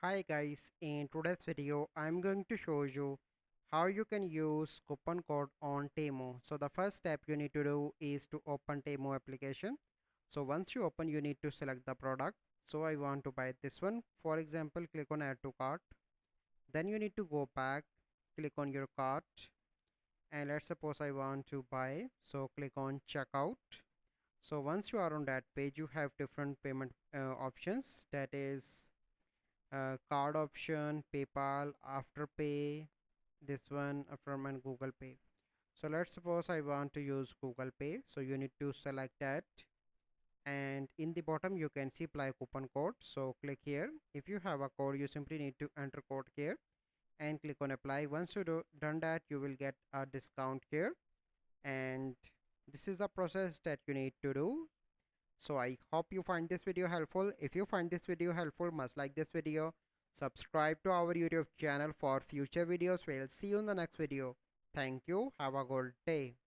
Hi guys, in today's video I'm going to show you how you can use coupon code on Temu. So the first step you need to do is to open Temu application. So once you open, you need to select the product. So I want to buy this one. For example, click on add to cart. Then you need to go back, click on your cart, and let's suppose I want to buy. So click on checkout. So once you are on that page, you have different payment options, that is card option, PayPal, Afterpay, this one from and Google Pay. So let's suppose I want to use Google Pay. So you need to select that, and in the bottom you can see apply coupon code. So click here. If you have a code, you simply need to enter code here and click on apply. Once you done that, you will get a discount here, and this is the process that you need to do. So I hope you find this video helpful. If you find this video helpful, must like this video, subscribe to our YouTube channel for future videos. We'll see you in the next video. Thank you. Have a good day.